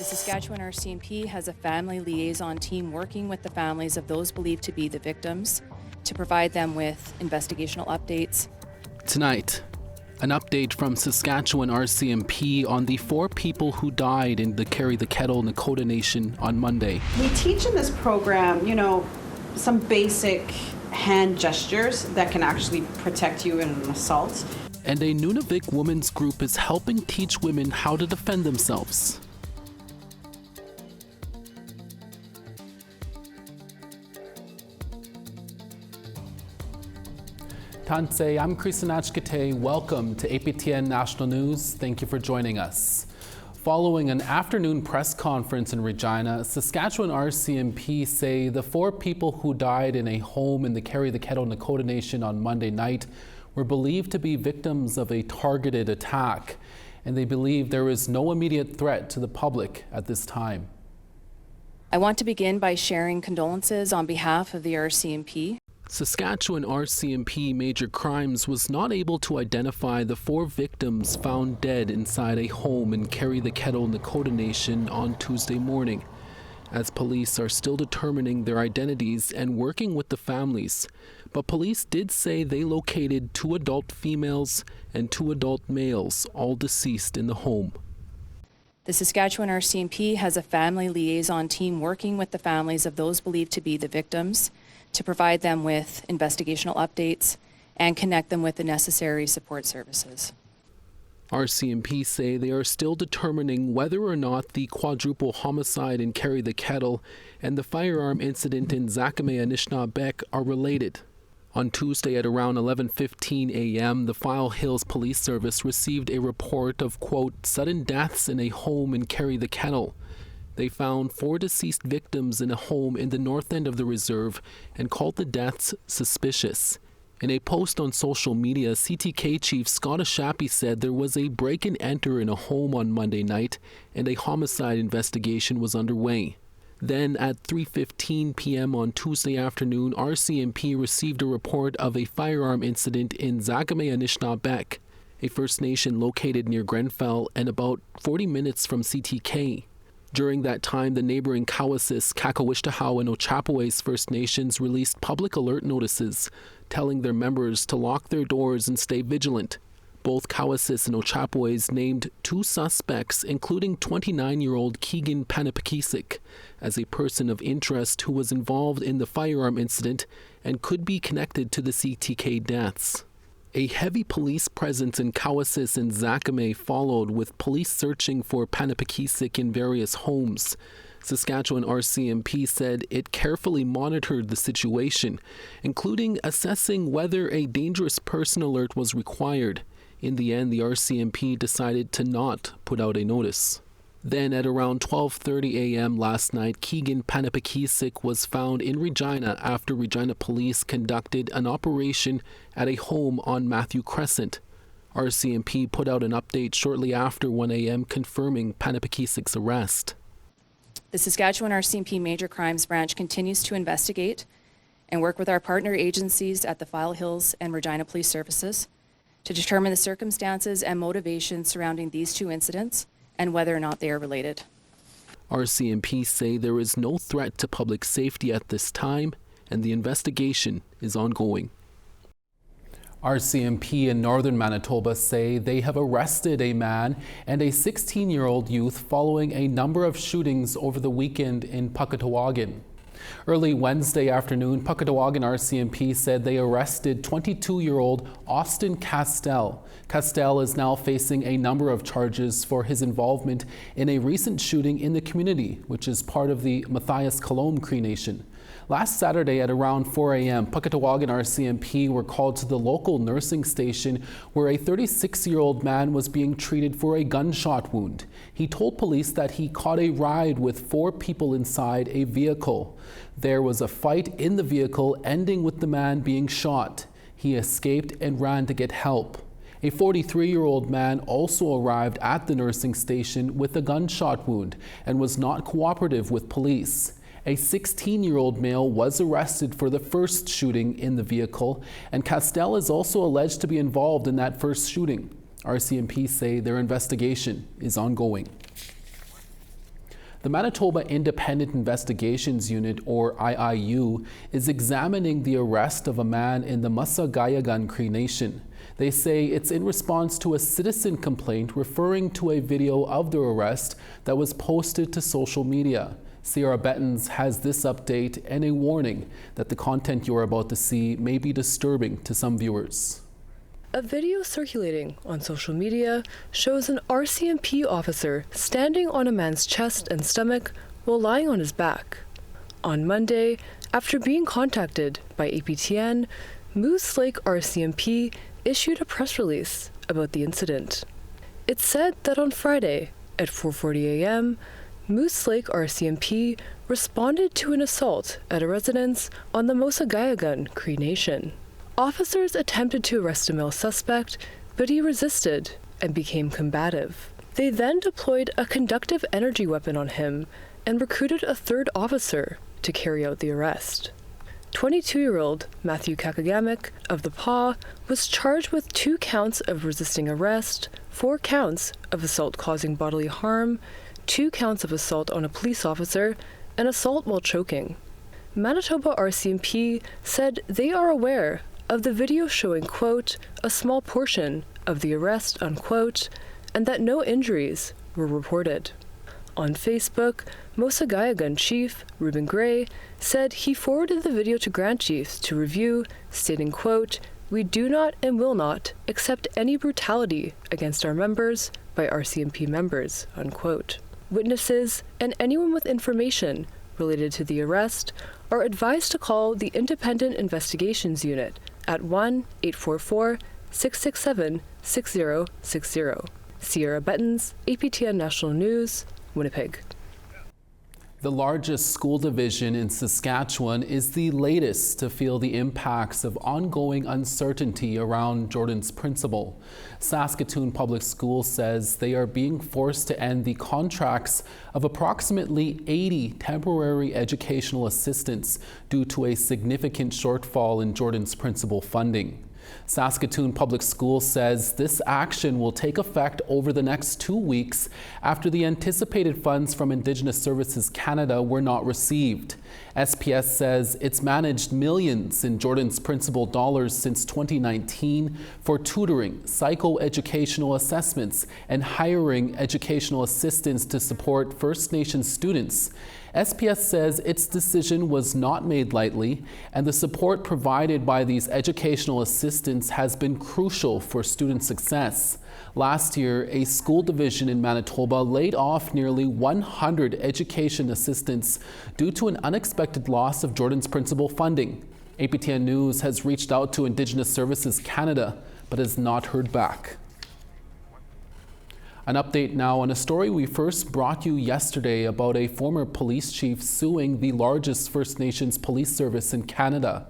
Saskatchewan RCMP has a family liaison team working with the families of those believed to be the victims to provide them with investigational updates. Tonight, an update from Saskatchewan RCMP on the 4 people who died in the Kettle Nakota Nation on Monday. We teach in this program, some basic hand gestures that can actually protect you in an assault. And a Nunavik women's group is helping teach women how to defend themselves. Tansei, I'm Krisanach Kate. Welcome to APTN National News. Thank you for joining us. Following an afternoon press conference in Regina, Saskatchewan RCMP say the 4 people who died in a home in the Kettle Nakota Nation on Monday night were believed to be victims of a targeted attack, and they believe there is no immediate threat to the public at this time. I want to begin by sharing condolences on behalf of the RCMP. Saskatchewan RCMP Major Crimes was not able to identify the 4 victims found dead inside a home in Kettle Nakota Nation on Tuesday morning, as police are still determining their identities and working with the families. But police did say they located 2 adult females and 2 adult males, all deceased in the home. The Saskatchewan RCMP has a family liaison team working with the families of those believed to be the victims to provide them with investigational updates and connect them with the necessary support services. RCMP say they are still determining whether or not the quadruple homicide in Kettle and the firearm incident in Zakame are related. On Tuesday at around 11:15 a.m., the File Hills Police Service received a report of, quote, sudden deaths in a home in Kettle. They found 4 deceased victims in a home in the north end of the reserve and called the deaths suspicious. In a post on social media, CTK Chief Scott Ashapi said there was a break-and-enter in a home on Monday night and a homicide investigation was underway. Then at 3:15 p.m. on Tuesday afternoon, RCMP received a report of a firearm incident in Zakame, a First Nation located near Grenfell and about 40 minutes from CTK. During that time, the neighboring Cowessess, Kakawishtahaw, and Ochapowace First Nations released public alert notices telling their members to lock their doors and stay vigilant. Both Cowessess and Ochapowace named 2 suspects, including 29-year-old Keegan Panapakisik, as a person of interest who was involved in the firearm incident and could be connected to the CTK deaths. A heavy police presence in Cowessess and Zakame followed, with police searching for Panapakisik in various homes. Saskatchewan RCMP said it carefully monitored the situation, including assessing whether a dangerous person alert was required. In the end, the RCMP decided to not put out a notice. Then at around 12:30 a.m. last night, Keegan Panapakisik was found in Regina after Regina police conducted an operation at a home on Matthew Crescent. RCMP put out an update shortly after 1 a.m. confirming Panapakisik's arrest. The Saskatchewan RCMP Major Crimes Branch continues to investigate and work with our partner agencies at the File Hills and Regina Police Services to determine the circumstances and motivations surrounding these 2 incidents and whether or not they are related. RCMP say there is no threat to public safety at this time, and the investigation is ongoing. RCMP in northern Manitoba say they have arrested a man and a 16-year-old youth following a number of shootings over the weekend in Pukatawagan. Early Wednesday afternoon, Pukatawagan RCMP said they arrested 22-year-old Austin Castell. Castell is now facing a number of charges for his involvement in a recent shooting in the community, which is part of the Matthias Colomb Cree Nation. Last Saturday at around 4 a.m., Pukatawagan RCMP were called to the local nursing station where a 36-year-old man was being treated for a gunshot wound. He told police that he caught a ride with 4 people inside a vehicle. There was a fight in the vehicle, ending with the man being shot. He escaped and ran to get help. A 43-year-old man also arrived at the nursing station with a gunshot wound and was not cooperative with police. A 16-year-old male was arrested for the first shooting in the vehicle, and Castell is also alleged to be involved in that first shooting. RCMP say their investigation is ongoing. The Manitoba Independent Investigations Unit, or IIU, is examining the arrest of a man in the Pukatawagan Cree Nation. They say it's in response to a citizen complaint referring to a video of the arrest that was posted to social media. Sierra Bettens has this update and a warning that the content you're about to see may be disturbing to some viewers. A video circulating on social media shows an RCMP officer standing on a man's chest and stomach while lying on his back. On Monday, after being contacted by APTN, Moose Lake RCMP issued a press release about the incident. It said that on Friday at 4:40 a.m., Moose Lake RCMP responded to an assault at a residence on the Pukatawagan Cree Nation. Officers attempted to arrest a male suspect, but he resisted and became combative. They then deployed a conductive energy weapon on him and recruited a third officer to carry out the arrest. 22-year-old Matthew Kakagamic of the PAW was charged with 2 counts of resisting arrest, 4 counts of assault causing bodily harm, 2 counts of assault on a police officer, and assault while choking. Manitoba RCMP said they are aware of the video showing, quote, a small portion of the arrest, unquote, and that no injuries were reported. On Facebook, Pukatawagan Chief Ruben Gray said he forwarded the video to Grand Chiefs to review, stating, quote, we do not and will not accept any brutality against our members by RCMP members, unquote. Witnesses and anyone with information related to the arrest are advised to call the Independent Investigations Unit at 1-844-667-6060. Sierra Bettens, APTN National News, Winnipeg. The largest school division in Saskatchewan is the latest to feel the impacts of ongoing uncertainty around Jordan's principal. Saskatoon Public Schools says they are being forced to end the contracts of approximately 80 temporary educational assistants due to a significant shortfall in Jordan's principal funding. Saskatoon Public Schools says this action will take effect over the next 2 weeks after the anticipated funds from Indigenous Services Canada were not received. SPS says it's managed millions in Jordan's principal dollars since 2019 for tutoring, psychoeducational assessments, and hiring educational assistants to support First Nations students. SPS says its decision was not made lightly, and the support provided by these educational assistants has been crucial for student success. Last year, a school division in Manitoba laid off nearly 100 education assistants due to an unexpected loss of Jordan's principal funding. APTN News has reached out to Indigenous Services Canada, but has not heard back. An update now on a story we first brought you yesterday about a former police chief suing the largest First Nations police service in Canada.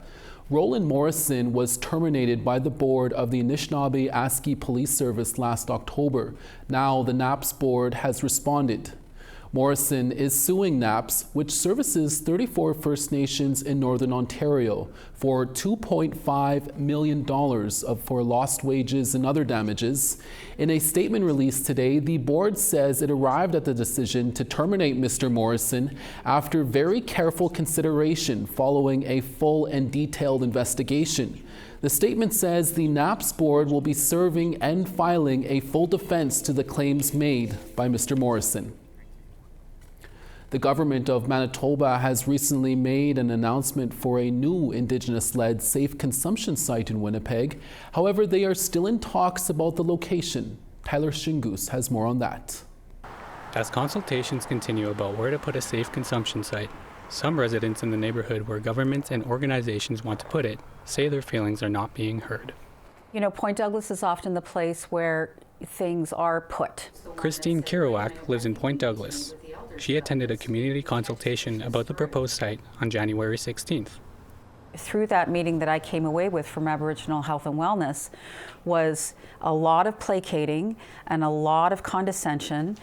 Roland Morrison was terminated by the board of the Anishinaabe Police Service last October. Now the NAPS board has responded. Morrison is suing NAPS, which services 34 First Nations in Northern Ontario, for $2.5 million for lost wages and other damages. In a statement released today, the board says it arrived at the decision to terminate Mr. Morrison after very careful consideration following a full and detailed investigation. The statement says the NAPS board will be serving and filing a full defense to the claims made by Mr. Morrison. The government of Manitoba has recently made an announcement for a new Indigenous-led safe consumption site in Winnipeg. However, they are still in talks about the location. Tyler Shingus has more on that. As consultations continue about where to put a safe consumption site, some residents in the neighborhood where governments and organizations want to put it say their feelings are not being heard. You know, Point Douglas is often the place where things are put. Christine Kirawak lives in Point Douglas. She attended a community consultation about the proposed site on January 16th. Through that meeting that I came away with from Aboriginal Health and Wellness was a lot of placating and a lot of condescension,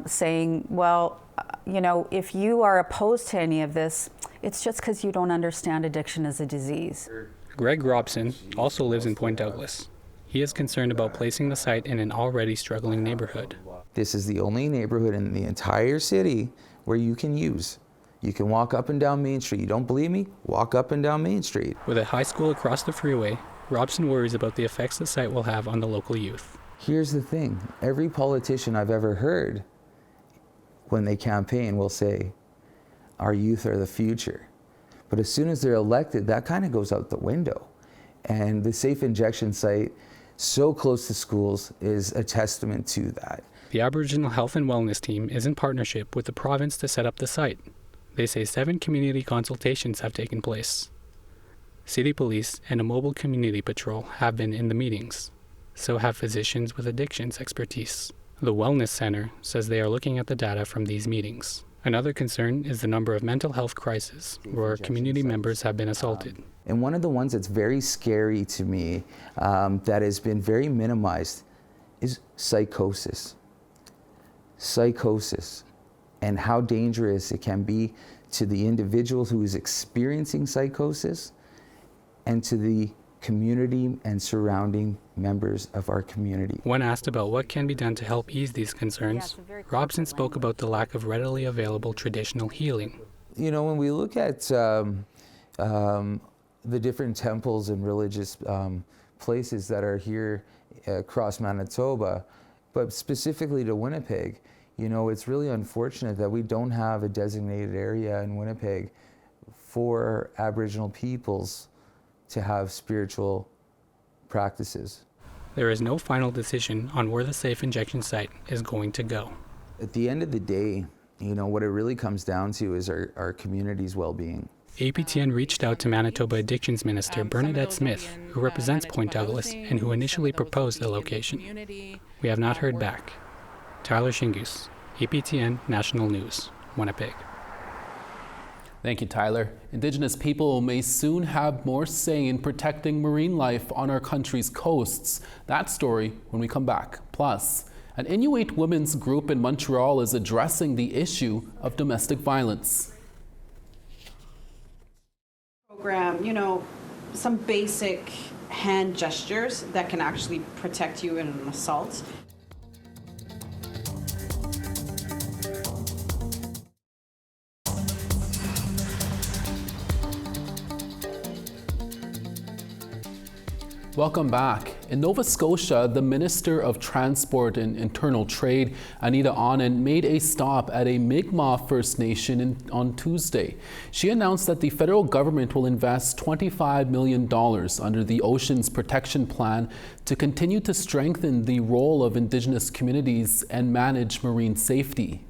saying, well, you know, if you are opposed to any of this, it's just because you don't understand addiction as a disease. Greg Robson also lives in Point Douglas. He is concerned about placing the site in an already struggling neighborhood. This is the only neighborhood in the entire city where you can use. You can walk up and down Main Street. You don't believe me? Walk up and down Main Street. With a high school across the freeway, Robson worries about the effects the site will have on the local youth. Here's the thing. Every politician I've ever heard, when they campaign, will say, our youth are the future. But as soon as they're elected, that kind of goes out the window. And the safe injection site, so close to schools, is a testament to that. The Aboriginal Health and Wellness team is in partnership with the province to set up the site. They say 7 community consultations have taken place. City police and a mobile community patrol have been in the meetings. So have physicians with addictions expertise. The Wellness Center says they are looking at the data from these meetings. Another concern is the number of mental health crises where community members have been assaulted. And one of the ones that's very scary to me, that has been very minimized, is psychosis. Psychosis, and how dangerous it can be to the individual who is experiencing psychosis and to the community and surrounding members of our community. When asked about what can be done to help ease these concerns, Robson spoke about the lack of readily available traditional healing. You know, when we look at the different temples and religious places that are here across Manitoba, but specifically to Winnipeg, you know, it's really unfortunate that we don't have a designated area in Winnipeg for Aboriginal peoples to have spiritual practices. There is no final decision on where the safe injection site is going to go. At the end of the day, you know, what it really comes down to is our community's well-being. APTN reached out to Manitoba Addictions Minister Bernadette Smith, who represents Point Douglas and who initially proposed the location. We have not heard back. Tyler Shingus, APTN National News, Winnipeg. Thank you, Tyler. Indigenous people may soon have more say in protecting marine life on our country's coasts. That story when we come back. Plus, an Inuit women's group in Montreal is addressing the issue of domestic violence. Program, you know, some basic hand gestures that can actually protect you in an assault. Welcome back. In Nova Scotia, the Minister of Transport and Internal Trade, Anita Anand, made a stop at a Mi'kmaq First Nation on Tuesday. She announced that the federal government will invest $25 million under the Oceans Protection Plan to continue to strengthen the role of Indigenous communities and manage marine safety.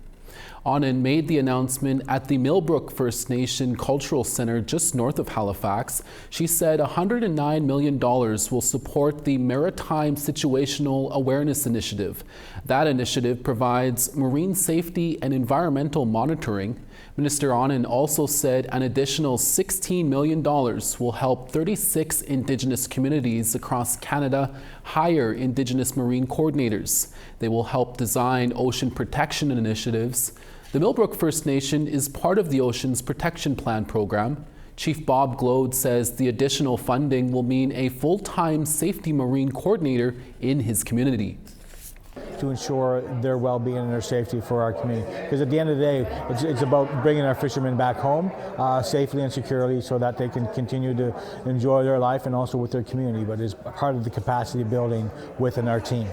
Anand made the announcement at the Millbrook First Nation Cultural Center just north of Halifax. She said $109 million will support the Maritime Situational Awareness Initiative. That initiative provides marine safety and environmental monitoring. Minister Anand also said an additional $16 million will help 36 Indigenous communities across Canada hire Indigenous marine coordinators. They will help design ocean protection initiatives. The Millbrook First Nation is part of the Oceans Protection Plan program. Chief Bob Glode says the additional funding will mean a full-time safety marine coordinator in his community. To ensure their well-being and their safety for our community. Because at the end of the day, it's about bringing our fishermen back home safely and securely so that they can continue to enjoy their life and also with their community, but it's part of the capacity building within our team.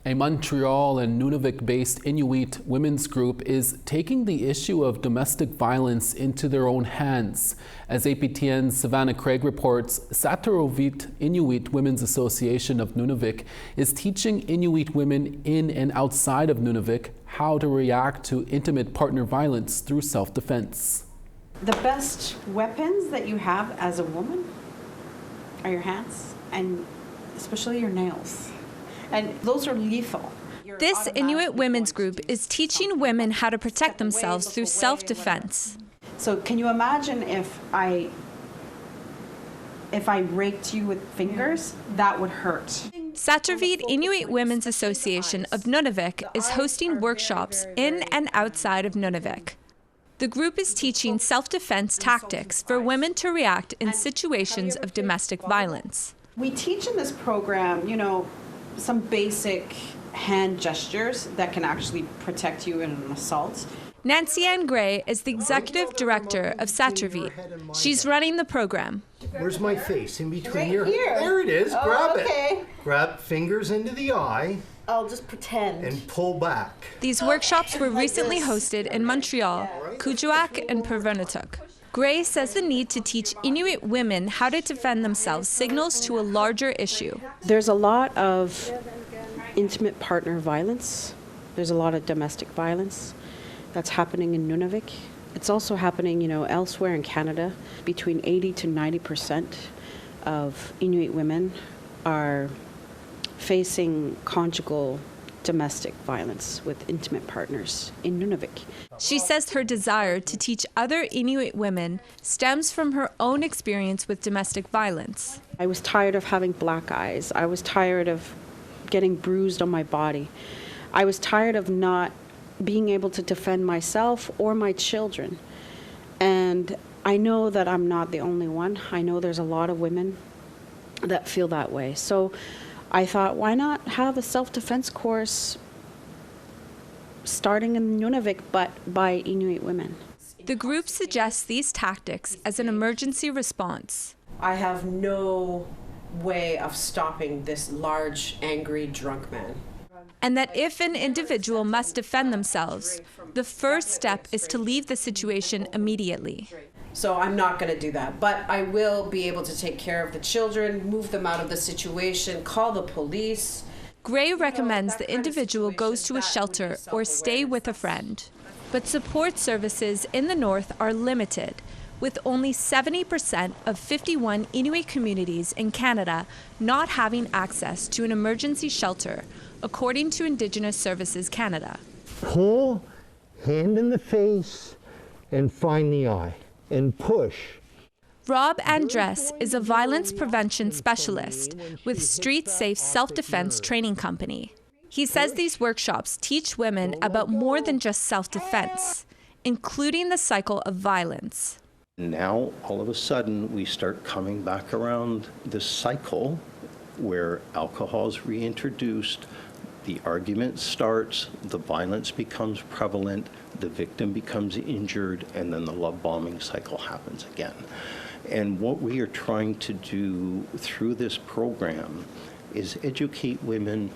A Montreal and Nunavik-based Inuit women's group is taking the issue of domestic violence into their own hands. As APTN's Savannah Craig reports, Satarovit Inuit Women's Association of Nunavik is teaching Inuit women in and outside of Nunavik how to react to intimate partner violence through self-defense. The best weapons that you have as a woman are your hands, and especially your nails. And those are lethal. This Inuit women's group is teaching women how to protect themselves through self-defense. So can you imagine if I raked you with fingers? That would hurt. Satarovit Inuit Women's Association of Nunavik is hosting workshops in and outside of Nunavik. The group is teaching self-defense tactics for women to react in situations of domestic violence. We teach in this program, you know, some basic hand gestures that can actually protect you in an assault. Nancy Ann Gray is the executive director of Satravit. She's running the program. Where's my face? In between Right your... here. There it is. Grab okay. it. Grab fingers into the eye I'll just pretend. and pull back. These workshops were recently hosted in Montreal, Kuujjuaq, and Pervernatuk. Gray says the need to teach Inuit women how to defend themselves signals to a larger issue. There's a lot of intimate partner violence. There's a lot of domestic violence that's happening in Nunavik. It's also happening, elsewhere in Canada. Between 80 to 90% of Inuit women are facing conjugal domestic violence with intimate partners in Nunavik. She says her desire to teach other Inuit women stems from her own experience with domestic violence. I was tired of having black eyes. I was tired of getting bruised on my body. I was tired of not being able to defend myself or my children. And I know that I'm not the only one. I know there's a lot of women that feel that way. So I thought, why not have a self-defense course starting in Nunavik, but by Inuit women? The group suggests these tactics as an emergency response. I have no way of stopping this large, angry, drunk man. And that if an individual must defend themselves, the first step is to leave the situation immediately. So I'm not going to do that, but I will be able to take care of the children, move them out of the situation, call the police. Gray recommends the individual goes to a shelter or stay with a friend. But support services in the north are limited, with only 70% of 51 Inuit communities in Canada not having access to an emergency shelter, according to Indigenous Services Canada. Pull, hand in the face, and find the eye, and push. Rob Andres is a violence prevention specialist with Street Safe Self-Defense Training Company. He says these workshops teach women about more than just self-defense, including the cycle of violence. Now, all of a sudden, we start coming back around this cycle where alcohol is reintroduced, the argument starts, the violence becomes prevalent, the victim becomes injured, and then the love bombing cycle happens again. And what we are trying to do through this program is educate women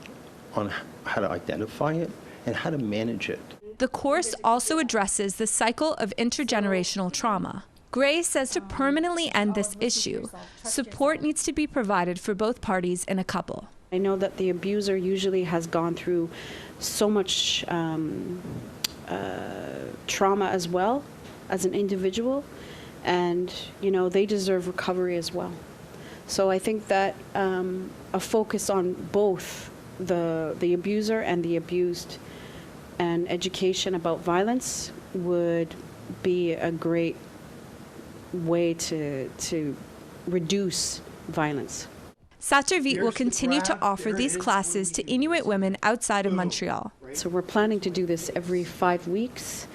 on how to identify it and how to manage it. The course also addresses the cycle of intergenerational trauma. Gray says to permanently end this issue, support needs to be provided for both parties in a couple. I know that the abuser usually has gone through so much trauma as well as an individual, and they deserve recovery as well. So I think that a focus on both the abuser and the abused and education about violence would be a great way to reduce violence. Satravit will continue to offer these classes to Inuit women outside of Montreal. So we're planning to do this every 5 weeks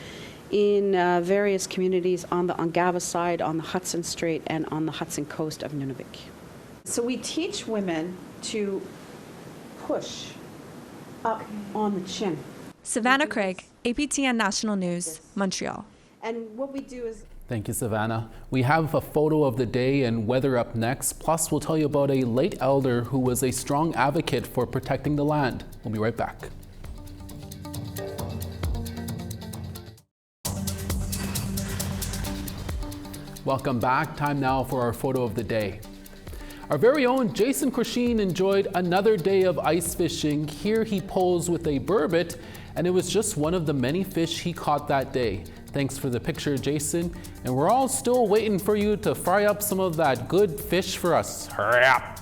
in various communities on the Ongava side, on the Hudson Strait, and on the Hudson coast of Nunavik. So we teach women to push up on the chin. Savannah Craig, APTN National News, Montreal. And what we do is... Thank you, Savannah. We have a photo of the day and weather up next. Plus, we'll tell you about a late elder who was a strong advocate for protecting the land. We'll be right back. Welcome back. Time now for our photo of the day. Our very own Jason Crusheen enjoyed another day of ice fishing. Here he posed with a burbot, and it was just one of the many fish he caught that day. Thanks for the picture, Jason. And we're all still waiting for you to fry up some of that good fish for us. Hurry up!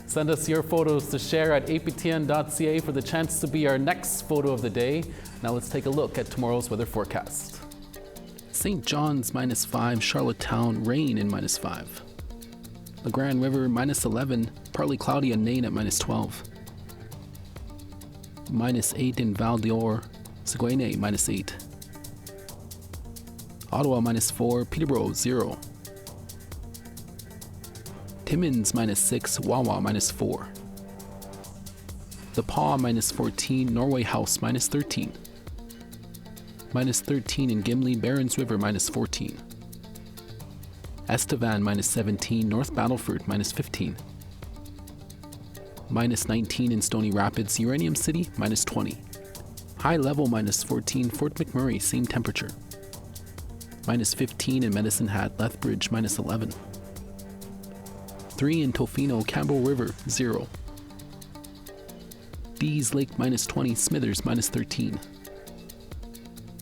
Send us your photos to share at aptn.ca for the chance to be our next photo of the day. Now let's take a look at tomorrow's weather forecast. St. John's -5, Charlottetown, rain in -5. The Grand River -11, partly cloudy and Nain at -12. -8 in Val d'Or, Saguenay -8. Ottawa -4, Peterborough 0. Timmins -6, Wawa -4. The Paw -14, Norway House -13. -13 in Gimli, Barons River -14. Estevan -17, North Battleford -15. -19 in Stony Rapids, Uranium City -20. High Level -14, Fort McMurray, same temperature. -15 in Medicine Hat, Lethbridge -11. 3 in Tofino, Campbell River 0. Dees Lake -20, Smithers -13.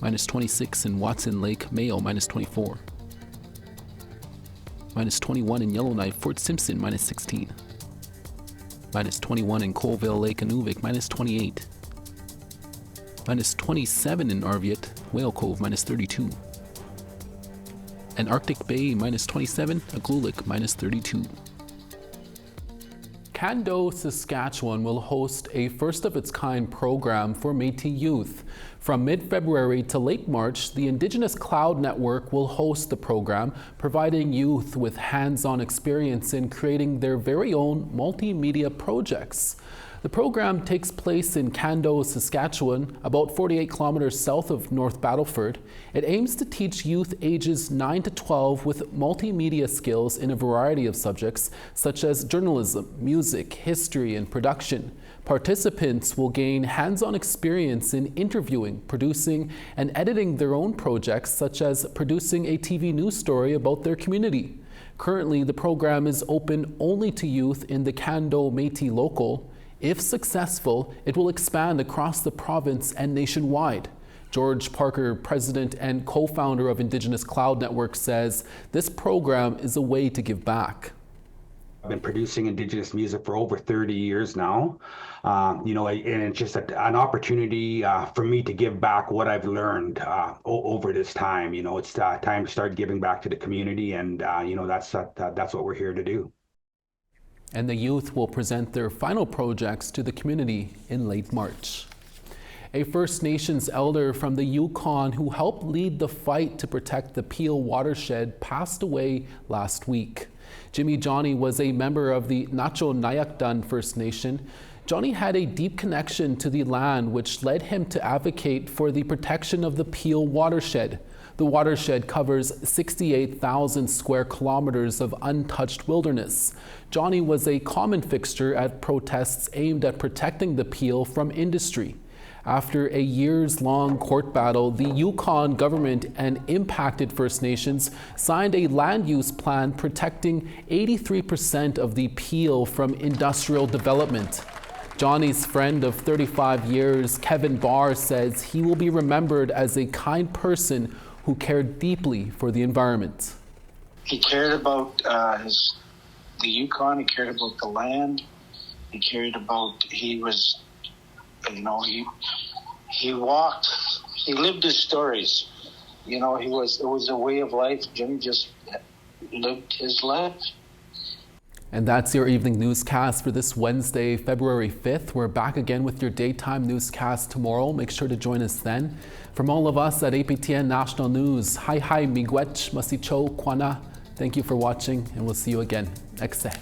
-26 in Watson Lake, Mayo -24. -21 in Yellowknife, Fort Simpson -16. -21 in Colville Lake, Inuvik -28. -27 in Arviat, Whale Cove -32. And Arctic Bay -27, Aglulik -32. Cando, Saskatchewan will host a first-of-its-kind program for Métis youth. From mid-February to late March, the Indigenous Cloud Network will host the program, providing youth with hands-on experience in creating their very own multimedia projects. The program takes place in Cando, Saskatchewan, about 48 kilometers south of North Battleford. It aims to teach youth ages 9 to 12 with multimedia skills in a variety of subjects, such as journalism, music, history, and production. Participants will gain hands-on experience in interviewing, producing, and editing their own projects, such as producing a TV news story about their community. Currently, the program is open only to youth in the Cando Métis local. If successful, it will expand across the province and nationwide. George Parker, president and co-founder of Indigenous Cloud Network, says this program is a way to give back. I've been producing Indigenous music for over 30 years now, and it's just an opportunity for me to give back what I've learned over this time. It's time to start giving back to the community, and that's what we're here to do. And the youth will present their final projects to the community in late March. A First Nations elder from the Yukon who helped lead the fight to protect the Peel watershed passed away last week. Jimmy Johnny was a member of the Nacho Nayakdun First Nation. Johnny had a deep connection to the land, which led him to advocate for the protection of the Peel watershed. The watershed covers 68,000 square kilometers of untouched wilderness. Johnny was a common fixture at protests aimed at protecting the Peel from industry. After a years-long court battle, the Yukon government and impacted First Nations signed a land use plan protecting 83% of the Peel from industrial development. Johnny's friend of 35 years, Kevin Barr, says he will be remembered as a kind person who cared deeply for the environment. He cared about the Yukon, he cared about the land, he cared about, he walked, he lived his stories. It was a way of life. Jimmy just lived his life. And that's your evening newscast for this Wednesday, February 5th. We're back again with your daytime newscast tomorrow. Make sure to join us then. From all of us at APTN National News, hi miigwech masicho kwana. Thank you for watching, and we'll see you again. Ekse.